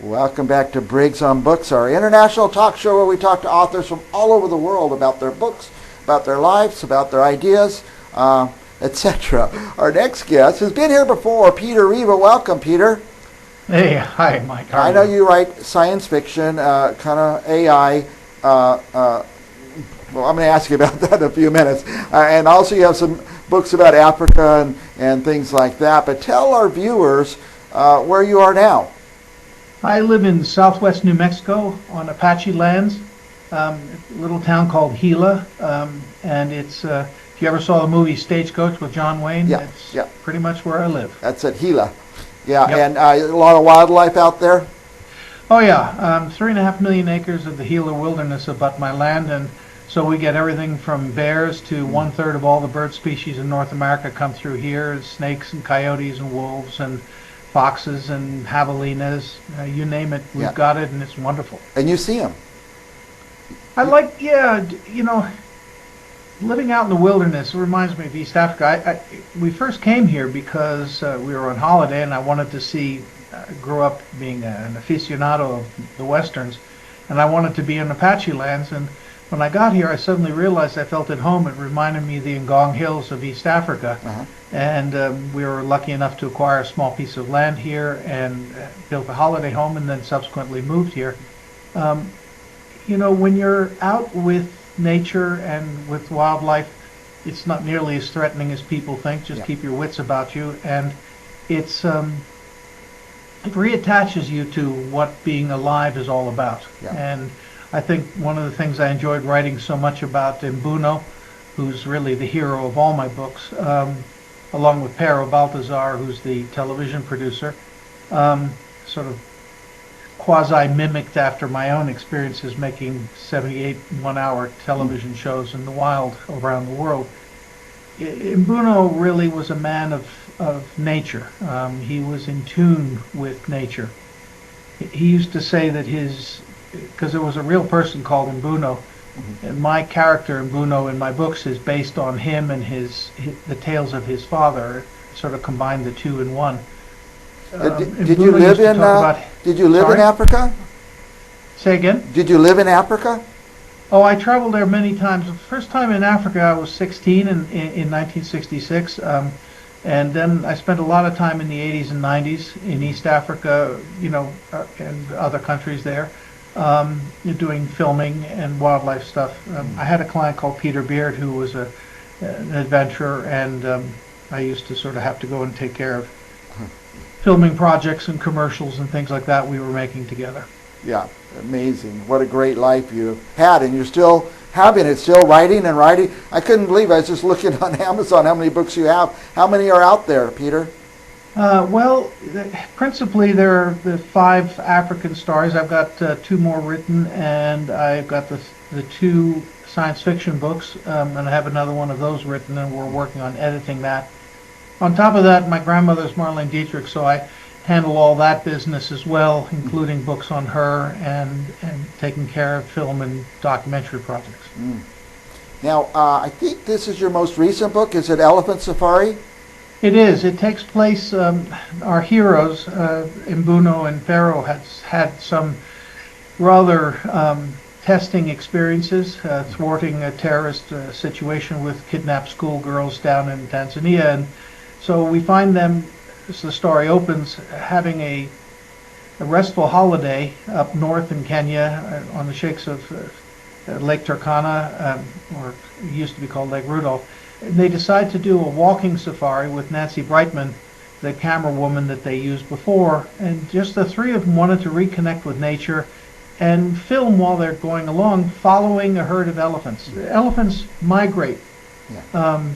Welcome back to Briggs on Books, our international talk show where we talk to authors from all over the world about their books, about their lives, about their ideas, etc. Our next guest has been here before, Peter Riva. Welcome, Peter. Hey, hi, Mike. I know you write science fiction, kind of AI. Well, I'm going to ask you about that in a few minutes. And also you have some books about Africa and things like that. But tell our viewers where you are now. I live in southwest New Mexico on Apache lands, a little town called Gila, and it's, if you ever saw the movie Stagecoach with John Wayne, that's pretty much where I live. That's at Gila. Yeah, yep. And a lot of wildlife out there? Oh yeah, 3.5 million acres of the Gila wilderness abut my land, and so we get everything from bears to 1/3 of all the bird species in North America come through here, snakes and coyotes and wolves and foxes and javelinas, you name it, we've got it, and it's wonderful. And you see them? I like, living out in the wilderness reminds me of East Africa. We first came here because we were on holiday, and I wanted to see, grew up being an aficionado of the Westerns, and I wanted to be in Apache lands, and when I got here, I suddenly realized I felt at home. It reminded me of the Ngong Hills of East Africa. And we were lucky enough to acquire a small piece of land here and built a holiday home and then subsequently moved here. When you're out with nature and with wildlife, it's not nearly as threatening as people think. Just keep your wits about you. And it reattaches you to what being alive is all about. And I think one of the things I enjoyed writing so much about Mbuno, who's really the hero of all my books, along with Pero Baltazar, who's the television producer, sort of quasi-mimicked after my own experiences making 78 one-hour television shows in the wild around the world. Mbuno really was a man of nature. He was in tune with nature. He used to say that because there was a real person called Mbuno, and my character Mbuno in my books is based on him and the tales of his father. Sort of combined the two in one. Did you live in Africa? Say again? Did you live in Africa? Oh, I traveled there many times. The first time in Africa I was 16 in 1966. And then I spent a lot of time in the 80s and 90s in East Africa, and other countries there, doing filming and wildlife stuff. I had a client called Peter Beard who was an adventurer, and I used to sort of have to go and take care of filming projects and commercials and things like that we were making together. Yeah, amazing. What a great life you had, and you're still having it, still writing and writing. I couldn't believe, I was just looking on Amazon how many books you have. How many are out there, Peter? Principally there are the 5 African stories. I've got 2 more written, and I've got the 2 science fiction books, and I have another one of those written, and we're working on editing that. On top of that, my grandmother's Marlene Dietrich, so I handle all that business as well, including books on her and taking care of film and documentary projects. Now, I think this is your most recent book. Is it Elephant Safari? It is. It takes place, our heroes, Mbuno and Pharaoh, had some rather testing experiences, thwarting a terrorist situation with kidnapped schoolgirls down in Tanzania. And so we find them, as the story opens, having a restful holiday up north in Kenya on the shakes of Lake Turkana, or it used to be called Lake Rudolph. And they decide to do a walking safari with Nancy Brightman, the camera woman that they used before, and just the 3 of them wanted to reconnect with nature and film while they're going along, following a herd of elephants. The elephants migrate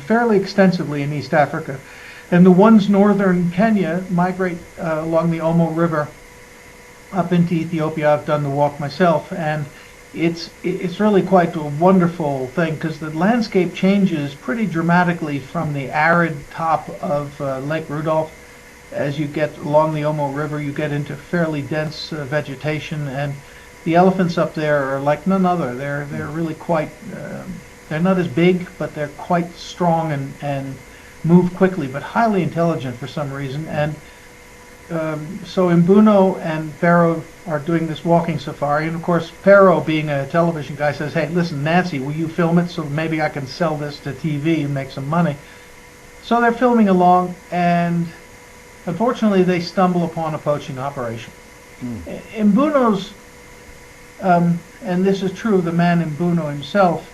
fairly extensively in East Africa, and the ones northern Kenya migrate along the Omo River up into Ethiopia. I've done the walk myself, and it's really quite a wonderful thing because the landscape changes pretty dramatically from the arid top of Lake Rudolph. As you get along the Omo River, you get into fairly dense vegetation, and the elephants up there are like none other. They're really quite, they're not as big, but they're quite strong and move quickly, but highly intelligent for some reason. And So Mbuno and Pharaoh are doing this walking safari, and of course Pharaoh, being a television guy, says, "Hey, listen, Nancy, will you film it so maybe I can sell this to TV and make some money?" So they're filming along, and unfortunately they stumble upon a poaching operation. Mbuno's, and this is true of the man Mbuno himself,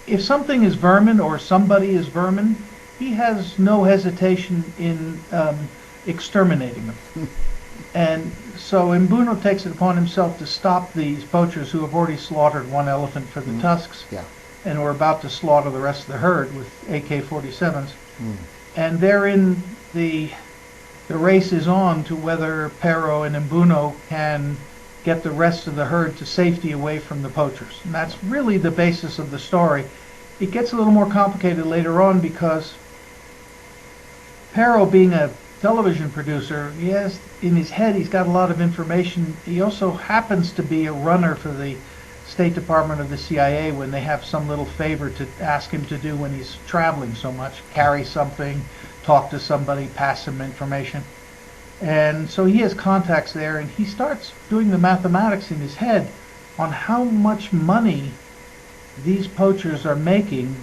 if something is vermin or somebody is vermin, he has no hesitation in exterminating them. And so Mbuno takes it upon himself to stop these poachers who have already slaughtered one elephant for the tusks, Yeah. and were about to slaughter the rest of the herd with AK-47s. And therein the race is on to whether Pero and Mbuno can get the rest of the herd to safety away from the poachers. And that's really the basis of the story. It gets a little more complicated later on because Pero, being a television producer, he has in his head, he's got a lot of information. He also happens to be a runner for the State Department of the CIA when they have some little favor to ask him to do when he's traveling so much, carry something, talk to somebody, pass some information. And so he has contacts there, and he starts doing the mathematics in his head on how much money these poachers are making.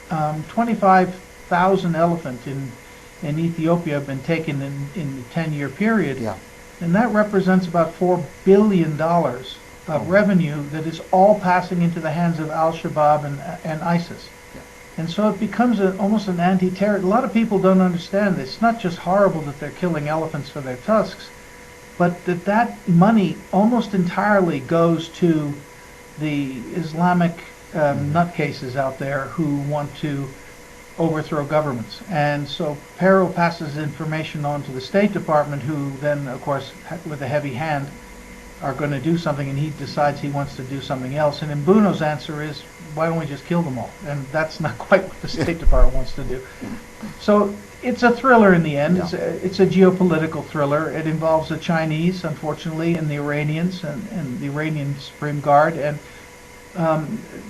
25,000 elephant in Ethiopia have been taken in the 10-year period. Yeah. And that represents about $4 billion of revenue that is all passing into the hands of Al-Shabaab and ISIS. Yeah. And so it becomes almost an anti-terror. A lot of people don't understand this. It's not just horrible that they're killing elephants for their tusks, but that money almost entirely goes to the Islamic nutcases out there who want to overthrow governments. And so Pero passes information on to the State Department, who then, of course, with a heavy hand, are going to do something, and he decides he wants to do something else. And Mbuno's answer is, why don't we just kill them all? And that's not quite what the State Department wants to do. So it's a thriller in the end. Yeah. It's a geopolitical thriller. It involves the Chinese, unfortunately, and the Iranians, and the Iranian Supreme Guard. And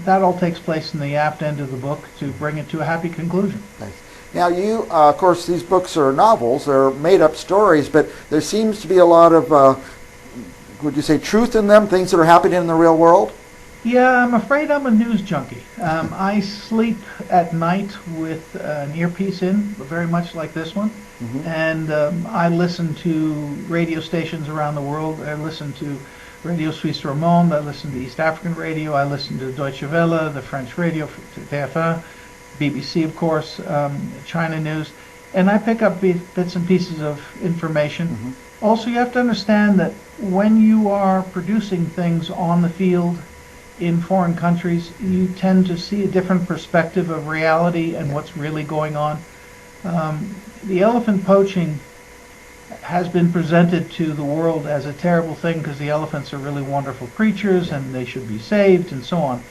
that all takes place in the apt end of the book to bring it to a happy conclusion. Nice. Now you, of course, these books are novels. They're made-up stories, but there seems to be a lot of would you say truth in them, things that are happening in the real world? Yeah, I'm afraid I'm a news junkie. I sleep at night with an earpiece in, very much like this one. And I listen to radio stations around the world. I listen to Radio Suisse Romande, I listen to East African radio, I listen to Deutsche Welle, the French radio, TF1, BBC, of course, China News, and I pick up bits and pieces of information. Also, you have to understand that when you are producing things on the field in foreign countries, you tend to see a different perspective of reality and what's really going on. The elephant poaching has been presented to the world as a terrible thing because the elephants are really wonderful creatures and they should be saved and so on.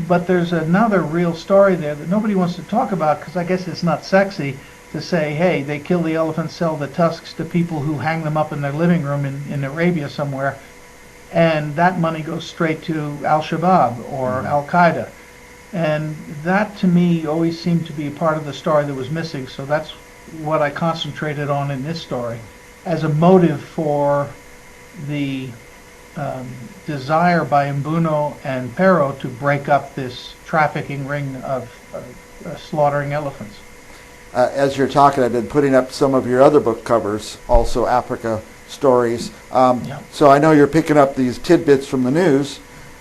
But there's another real story there that nobody wants to talk about because I guess it's not sexy to say, hey, they kill the elephants, sell the tusks to people who hang them up in their living room in Arabia somewhere, and that money goes straight to Al-Shabaab or Al-Qaeda. And that, to me, always seemed to be a part of the story that was missing, so that's what I concentrated on in this story as a motive for the desire by Mbuno and Pero to break up this trafficking ring of slaughtering elephants. As you're talking, I've been putting up some of your other book covers, also Africa stories. So I know you're picking up these tidbits from the news.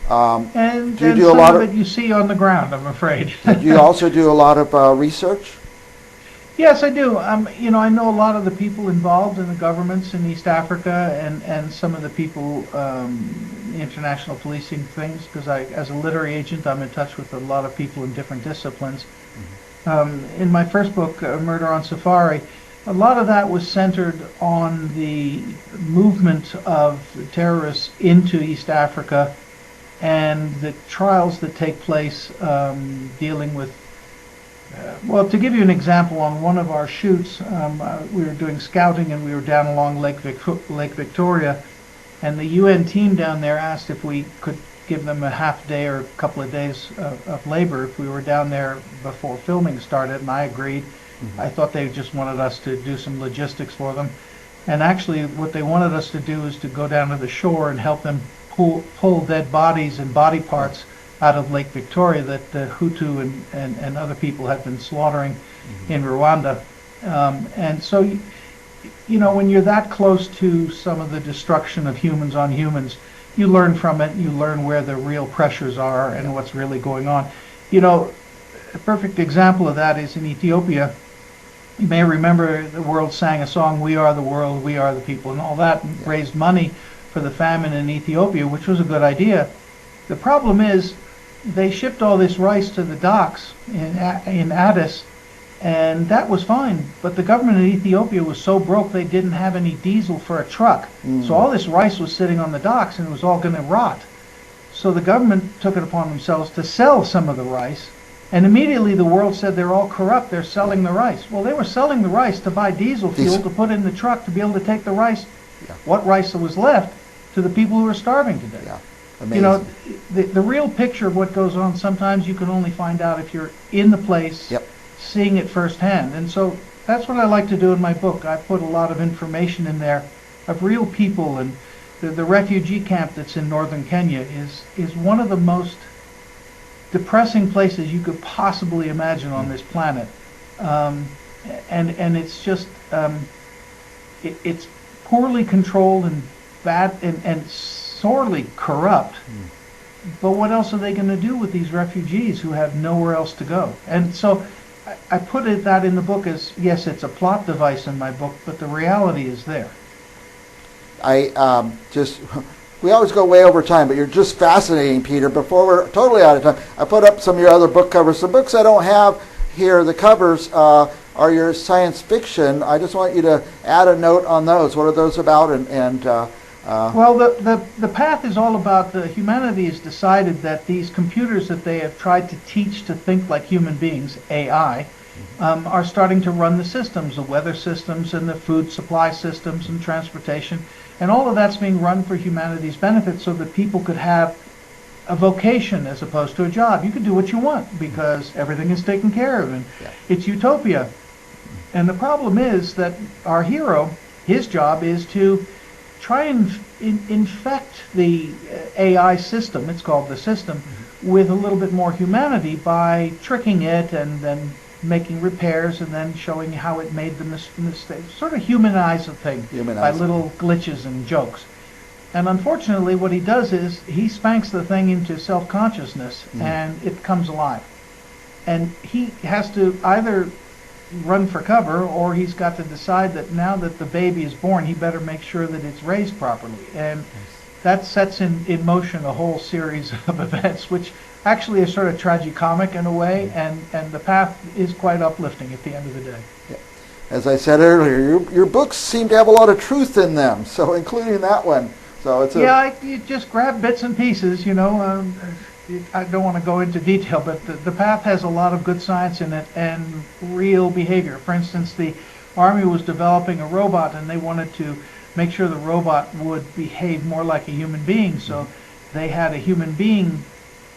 And do you do some a lot of it you see on the ground, I'm afraid. Do you also do a lot of research? Yes, I do. I know a lot of the people involved in the governments in East Africa and some of the people, international policing things, because as a literary agent, I'm in touch with a lot of people in different disciplines. In my first book, Murder on Safari, a lot of that was centered on the movement of terrorists into East Africa and the trials that take place dealing with well, to give you an example, on one of our shoots, we were doing scouting and we were down along Lake Victoria, and the UN team down there asked if we could give them a half day or a couple of days of labor if we were down there before filming started, and I agreed. I thought they just wanted us to do some logistics for them. And actually, what they wanted us to do is to go down to the shore and help them pull dead bodies and body parts out of Lake Victoria that the Hutu and other people had been slaughtering in Rwanda. And so, when you're that close to some of the destruction of humans on humans, you learn from it. You learn where the real pressures are and what's really going on. A perfect example of that is in Ethiopia. You may remember the world sang a song, "We are the world, we are the people," and all that, and raised money for the famine in Ethiopia, which was a good idea. The problem is they shipped all this rice to the docks in Addis, and that was fine. But the government in Ethiopia was so broke they didn't have any diesel for a truck. So all this rice was sitting on the docks, and it was all going to rot. So the government took it upon themselves to sell some of the rice. And immediately the world said they're all corrupt, they're selling the rice. Well, they were selling the rice to buy diesel fuel to put in the truck to be able to take the rice, what rice was left, to the people who were starving to death. Yeah. Amazing. The real picture of what goes on, sometimes you can only find out if you're in the place, seeing it firsthand. And so that's what I like to do in my book. I put a lot of information in there of real people, and the refugee camp that's in northern Kenya is one of the most depressing places you could possibly imagine on this planet, and it's just it's poorly controlled and bad and sorely corrupt. But what else are they going to do with these refugees who have nowhere else to go? And so I put that in the book as, yes, it's a plot device in my book, but the reality is there. We always go way over time, but you're just fascinating, Peter. Before we're totally out of time, I put up some of your other book covers. The books I don't have here, the covers, are your science fiction. I just want you to add a note on those. What are those about? Well, the path is all about humanity has decided that these computers that they have tried to teach to think like human beings, AI, are starting to run the systems, the weather systems and the food supply systems and transportation. And all of that's being run for humanity's benefit so that people could have a vocation as opposed to a job. You can do what you want because everything is taken care of, and it's utopia. And the problem is that our hero, his job is to try and infect the AI system, it's called the system, with a little bit more humanity by tricking it and then making repairs and then showing how it made the mistake. Sort of humanize the thing by little glitches and jokes. And unfortunately what he does is he spanks the thing into self-consciousness and it comes alive. And he has to either run for cover, or he's got to decide that now that the baby is born, he better make sure that it's raised properly. And that sets in motion a whole series of events, which actually is sort of tragicomic in a way, and the path is quite uplifting at the end of the day. Yeah. As I said earlier, your books seem to have a lot of truth in them, so including that one. So it's you just grab bits and pieces, I don't want to go into detail, but the path has a lot of good science in it and real behavior. For instance, the Army was developing a robot, and they wanted to make sure the robot would behave more like a human being, so they had a human being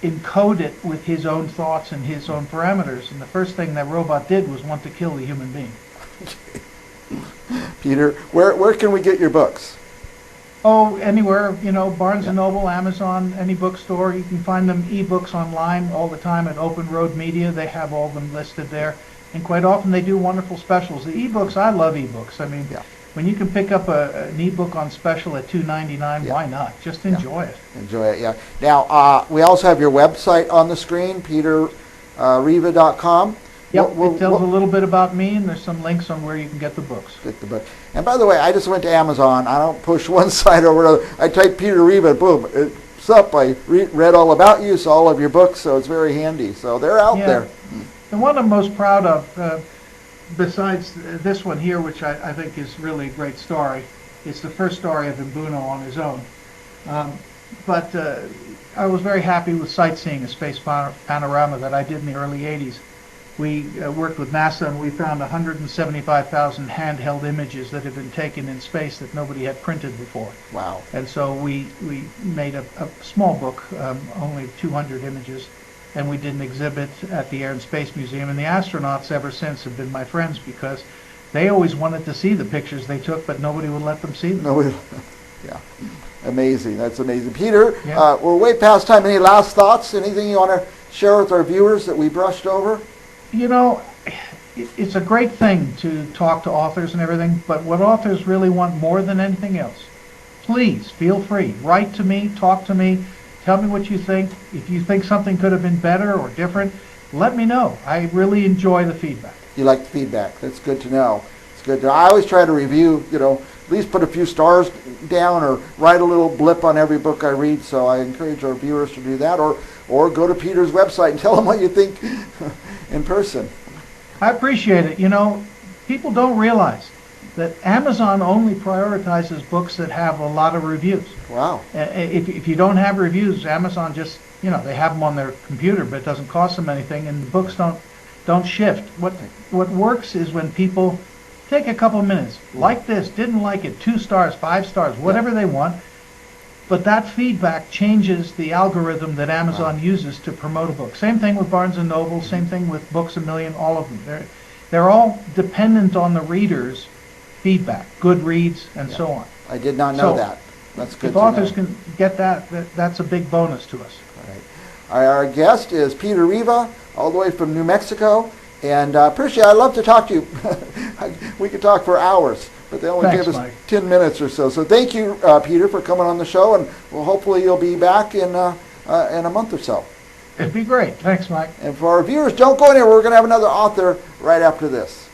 encode it with his own thoughts and his own parameters. And the first thing that robot did was want to kill the human being. Peter, where can we get your books? Oh, anywhere, Barnes & Noble, Amazon, any bookstore. You can find them e-books online all the time at Open Road Media. They have all of them listed there. And quite often they do wonderful specials. The e-books, I love e-books. I mean, when you can pick up an e-book on special at $2.99, why not? Just enjoy it. Enjoy it, yeah. Now, we also have your website on the screen, peterriva.com. Yep, it tells a little bit about me, and there's some links on where you can get the books. Get the book. And by the way, I just went to Amazon. I don't push one site over another. I type Peter Riva, boom, it's up. I read all about you, saw all of your books, so it's very handy. So they're out there. The one I'm most proud of, besides this one here, which I think is really a great story, it's the first story of Mbuno on his own. But I was very happy with Sightseeing, a Space Panorama that I did in the early 80s. We worked with NASA, and we found 175,000 handheld images that had been taken in space that nobody had printed before. Wow. And so we made a small book, only 200 images, and we did an exhibit at the Air and Space Museum. And the astronauts ever since have been my friends because they always wanted to see the pictures they took, but nobody would let them see them. No, yeah, amazing. That's amazing. Peter, Yeah. we're way past time. Any last thoughts? Anything you want to share with our viewers that we brushed over? You know, it's a great thing to talk to authors and everything, but what authors really want more than anything else, please feel free. Write to me, talk to me, tell me what you think. If you think something could have been better or different, let me know. I really enjoy the feedback. You like the feedback. That's good to know. It's good to know. I always try to review, at least put a few stars down or write a little blip on every book I read. So I encourage our viewers to do that, or go to Peter's website and tell him what you think in person. I appreciate it. You know, people don't realize that Amazon only prioritizes books that have a lot of reviews. Wow. If you don't have reviews, Amazon just, they have them on their computer, but it doesn't cost them anything, and the books don't shift. What works is when people take a couple minutes, like this, didn't like it, 2 stars, 5 stars, whatever they want, but that feedback changes the algorithm that Amazon uses to promote a book. Same thing with Barnes & Noble, same thing with Books A Million, all of them. They're all dependent on the reader's feedback, good reads, and so on. I did not know So, that. That's good If to know. authors can get that's a big bonus to us. All right. Our guest is Peter Riva, all the way from New Mexico. And appreciate. I'd love to talk to you. We could talk for hours, but they only Thanks, give us Mike. 10 minutes or so. So thank you, Peter, for coming on the show, and hopefully you'll be back in a month or so. It'd be great. Thanks, Mike. And for our viewers, don't go anywhere. We're going to have another author right after this.